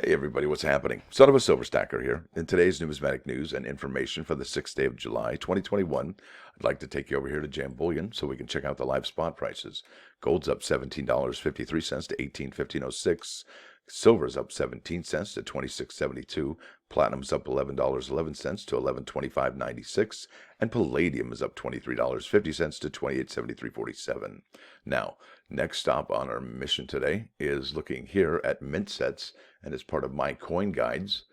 Hey everybody, what's happening? Son of a Silver Stacker here. In today's numismatic news and information for the 6th day of July, 2021, I'd like to take you over here to JM Bullion so we can check out the live spot prices. Gold's up $17.53 to 18.1506. Silver's up 17 cents to 26.72. Platinum's up $11.11 to 11.2596. And palladium is up $23.50 to 28.7347. Now, next stop on our mission today is looking here at mint sets, and as part of my coin guides,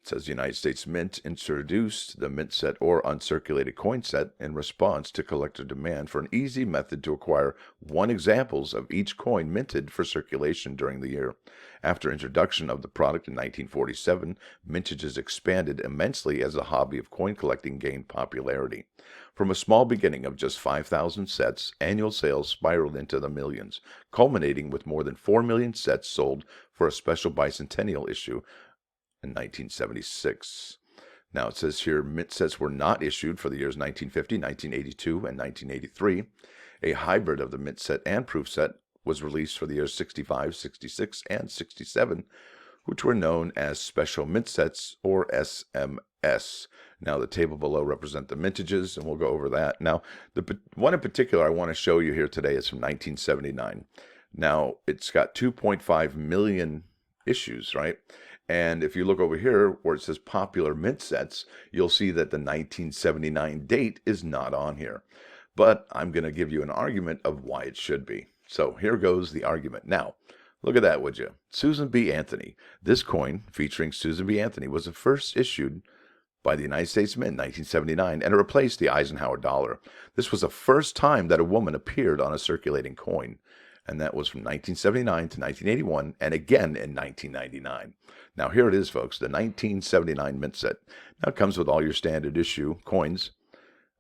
it says the United States Mint introduced the mint set or uncirculated coin set in response to collector demand for an easy method to acquire one examples of each coin minted for circulation during the year. After introduction of the product in 1947, mintages expanded immensely as the hobby of coin collecting gained popularity. From a small beginning of just 5,000 sets, annual sales spiraled into the millions, culminating with more than 4 million sets sold for a special bicentennial issue in 1976. Now it says here mint sets were not issued for the years 1950, 1982, and 1983. A hybrid of the mint set and proof set was released for the years 65, 66, and 67, which were known as special mint sets or SMS. Now the table below represent the mintages, and we'll go over that. Now the one in particular I want to show you here today is from 1979. Now it's got 2.5 million issues, right? And if you look over here where it says popular mint sets, you'll see that the 1979 date is not on here. But I'm going to give you an argument of why it should be. So here goes the argument. Now, look at that, would you? Susan B. Anthony. This coin featuring Susan B. Anthony was the first issued by the United States Mint in 1979, and it replaced the Eisenhower dollar. This was the first time that a woman appeared on a circulating coin, and that was from 1979 to 1981, and again in 1999. Now here it is, folks, the 1979 mint set. Now it comes with all your standard issue coins.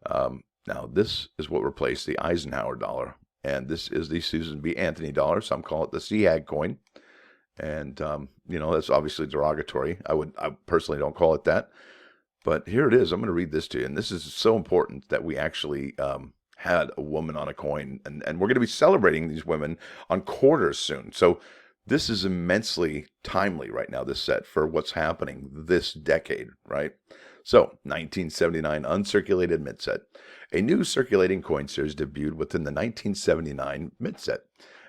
Now this is what replaced the Eisenhower dollar, and this is the Susan B. Anthony dollar. Some call it the CHAG coin, and that's obviously derogatory. I personally don't call it that. But here it is. I'm going to read this to you. And this is so important that we actually had a woman on a coin. And we're going to be celebrating these women on quarters soon. So this is immensely timely right now, this set, for what's happening this decade, right? So 1979 uncirculated mint set. A new circulating coin series debuted within the 1979 mint set.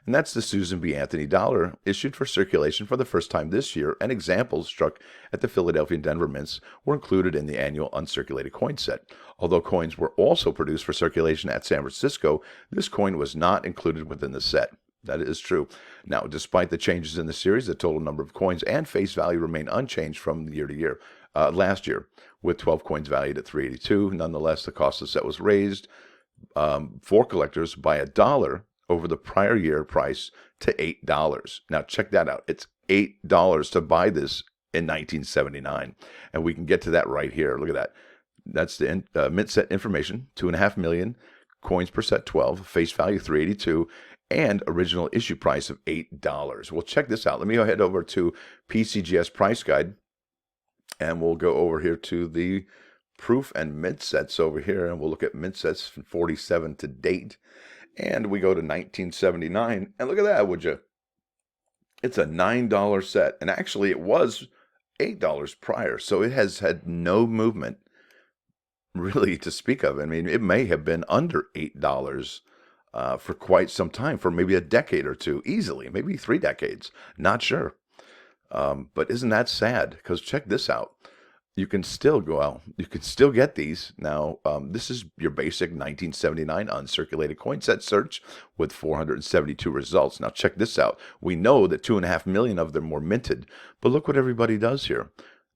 And that's the Susan B. Anthony dollar, issued for circulation for the first time this year, and examples struck at the Philadelphia and Denver mints were included in the annual uncirculated coin set. Although coins were also produced for circulation at San Francisco, this coin was not included within the set. That is true. Now, despite the changes in the series, the total number of coins and face value remain unchanged from year to year. Last year, with 12 coins valued at $382, nonetheless, the cost of the set was raised for collectors by $1 over the prior year price to $8. Now check that out. It's $8 to buy this in 1979. And we can get to that right here. Look at that. That's the mint set information. 2.5 million coins per set, 12, face value $382, and original issue price of $8. Well, check this out. Let me go head over to PCGS price guide, and we'll go over here to the proof and mint sets over here, and we'll look at mint sets from 47 to date. And we go to 1979, and look at that, would you? It's a $9 set, and actually it was $8 prior, so it has had no movement really to speak of. I mean, it may have been under $8 for quite some time, for maybe a decade or two, easily, maybe 3 decades, not sure. But isn't that sad? Because check this out. You can still go out. You can still get these. Now, this is your basic 1979 uncirculated coin set search with 472 results. Now, check this out. We know that 2.5 million of them were minted, but look what everybody does here.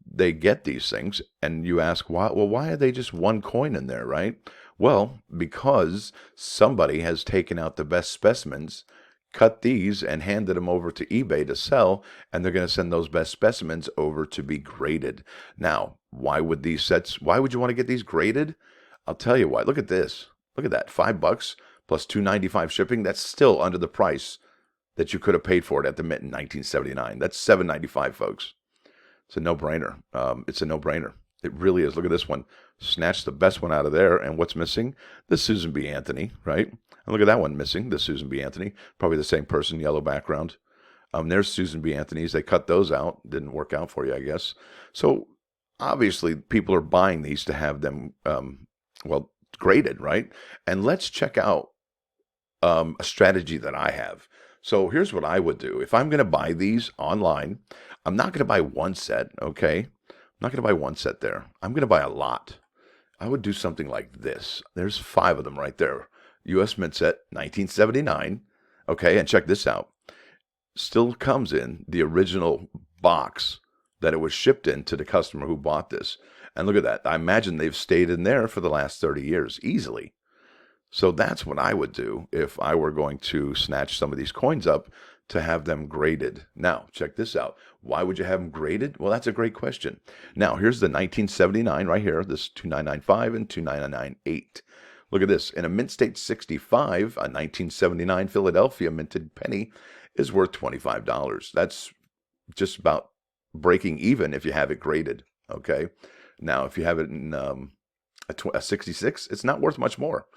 They get these things, and you ask, why? Well, why are they just one coin in there, right? Well, because somebody has taken out the best specimens, cut these, and handed them over to eBay to sell, and they're going to send those best specimens over to be graded. Now, why would you want to get these graded? I'll tell you why. Look at this. Look at that. $5 plus $2.95 shipping. That's still under the price that you could have paid for it at the mint in 1979. That's $7.95, folks. It's a no-brainer. It's a no-brainer. It really is. Look at this one. Snatch the best one out of there. And what's missing? The Susan B. Anthony, right? And look at that one missing, the Susan B. Anthony. Probably the same person, yellow background. There's Susan B. Anthony's. They cut those out. Didn't work out for you, I guess. So obviously, people are buying these to have them, well, graded, right? And let's check out a strategy that I have. So here's what I would do. If I'm going to buy these online, I'm not going to buy one set, okay? I'm not going to buy one set there. I'm going to buy a lot. I would do something like this. There's 5 of them right there. US Mint Set 1979. Okay, and check this out. Still comes in the original box that it was shipped in to the customer who bought this. And look at that. I imagine they've stayed in there for the last 30 years easily. So that's what I would do if I were going to snatch some of these coins up to have them graded. Now, check this out. Why would you have them graded? Well, that's a great question. Now, here's the 1979 right here, this 2995 and 2998. Look at this. In a mint state 65, a 1979 Philadelphia minted penny is worth $25. That's just about breaking even if you have it graded, okay? Now, if you have it in a 66, it's not worth much more.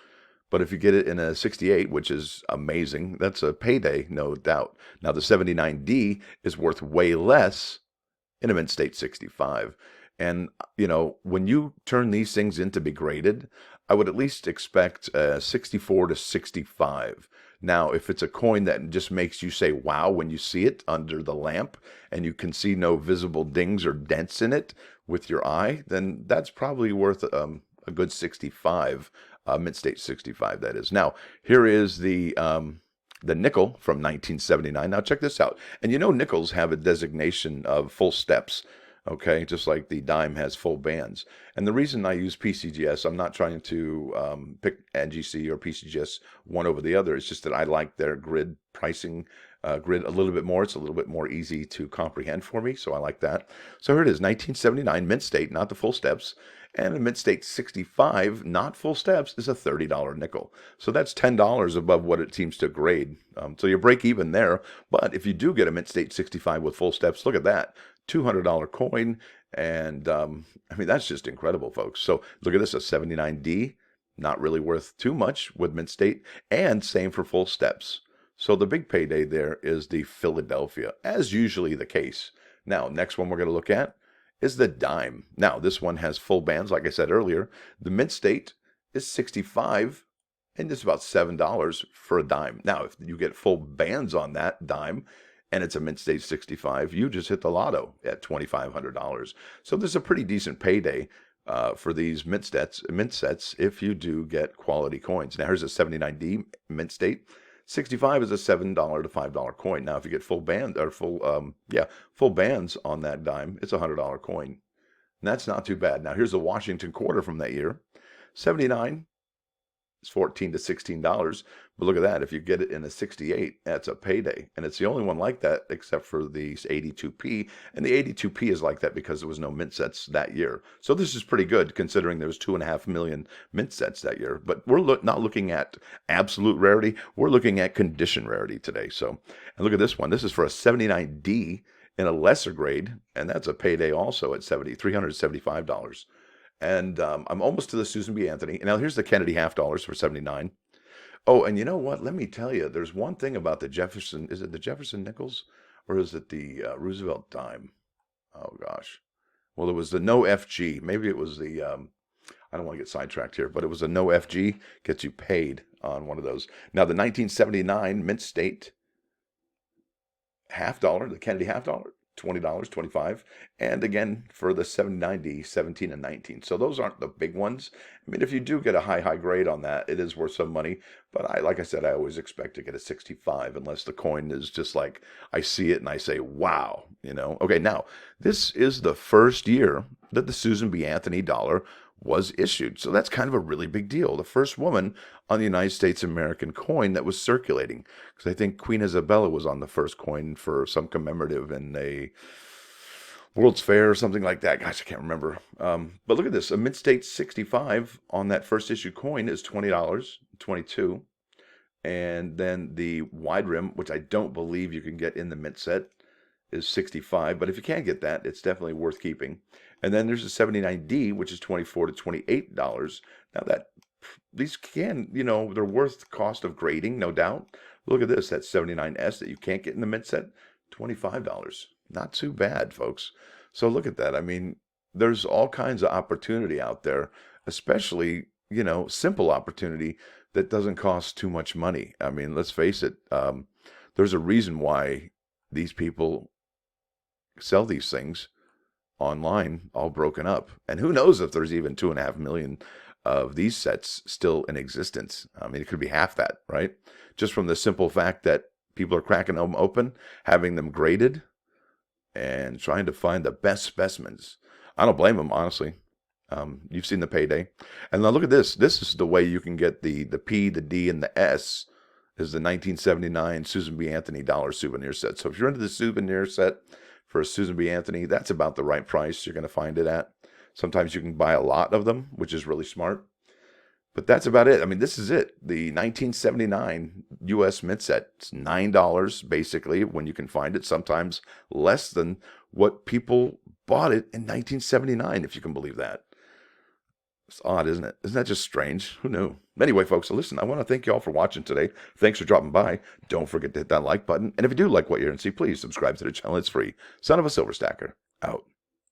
But if you get it in a 68, which is amazing, that's a payday, no doubt. Now, the 79D is worth way less in a mint state 65. And, you know, when you turn these things in to be graded, I would at least expect 64 to 65. Now, if it's a coin that just makes you say, wow, when you see it under the lamp and you can see no visible dings or dents in it with your eye, then that's probably worth a good 65. Mint state 65, that is. Now, here is the nickel from 1979. Now, check this out. And you know nickels have a designation of full steps, okay, just like the dime has full bands. And the reason I use PCGS, I'm not trying to pick NGC or PCGS one over the other. It's just that I like their grid pricing grid a little bit more. It's a little bit more easy to comprehend for me, so I like that. So here it is, 1979 mint state, not the full steps. And a mint state 65, not full steps, is a $30 nickel. So that's $10 above what it seems to grade. So you break even there. But if you do get a mint state 65 with full steps, look at that, $200 coin. And I mean, that's just incredible, folks. So look at this, a 79D, not really worth too much with mint state, and same for full steps. So the big payday there is the Philadelphia, as usually the case. Now, next one we're going to look at is the dime. Now, this one has full bands, like I said earlier. The mint state is 65, and it's about $7 for a dime. Now, if you get full bands on that dime, and it's a mint state 65, you just hit the lotto at $2,500. So there's a pretty decent payday for these mint sets if you do get quality coins. Now, here's a 79D mint state. 65 is a $7 to $5 coin. Now, if you get full band or full bands on that dime, it's a $100 coin. And that's not too bad. Now, here's the Washington quarter from that year. 79 is $14 to $16. But look at that. If you get it in a 68, that's a payday. And it's the only one like that except for the 82P. And the 82P is like that because there was no mint sets that year. So this is pretty good considering there was 2.5 million mint sets that year. But we're not looking at absolute rarity. We're looking at condition rarity today. So, and look at this one. This is for a 79D in a lesser grade. And that's a payday also at $375. And I'm almost to the Susan B. Anthony. Now, here's the Kennedy half dollars for 79. Oh, and you know what? Let me tell you, there's one thing about the Jefferson. Is it the Jefferson nickels or is it the Roosevelt dime? Oh, gosh. Well, it was the no FG. Maybe it was the, I don't want to get sidetracked here, but it was a no FG. Gets you paid on one of those. Now, the 1979 mint state half dollar, the Kennedy half dollar, $20, $25. And again, for the 790, 17 and 19. So those aren't the big ones. I mean, if you do get a high grade on that, it is worth some money. But like I said, I always expect to get a 65 unless the coin is just like, I see it and I say, wow, you know. Okay, now, this is the first year that the Susan B. Anthony dollar was issued. So that's kind of a really big deal. The first woman on the United States American coin that was circulating. Because I think Queen Isabella was on the first coin for some commemorative in a World's Fair or something like that. Gosh, I can't remember. But look at this. A mint state 65 on that first issue coin is $20, 22. And then the wide rim, which I don't believe you can get in the mint set, is 65. But if you can't get that, it's definitely worth keeping. And then there's a 79D, which is $24 to $28. Now these can, you know, they're worth the cost of grading, no doubt. Look at this, that 79S that you can't get in the mint set, $25. Not too bad, folks. So look at that. I mean, there's all kinds of opportunity out there, especially, simple opportunity that doesn't cost too much money. I mean, let's face it. There's a reason why these people sell these things online all broken up. And who knows if there's even 2.5 million of these sets still in existence. I mean, it could be half that, right? Just from the simple fact that people are cracking them open, having them graded, and trying to find the best specimens. I don't blame them, honestly. You've seen the payday. And now look at this. This is the way you can get the P, the D, and the S is the 1979 Susan B. Anthony dollar souvenir set. So if you're into the souvenir set for a Susan B. Anthony, that's about the right price you're going to find it at. Sometimes you can buy a lot of them, which is really smart. But that's about it. I mean, this is it. The 1979 US Mint set. It's $9 basically when you can find it. Sometimes less than what people bought it in 1979, if you can believe that. It's odd, isn't it? Isn't that just strange? Who knew? Anyway, folks, listen, I want to thank you all for watching today. Thanks for dropping by. Don't forget to hit that like button. And if you do like what you're hearing, please subscribe to the channel. It's free. Son of a Silver Stacker, out.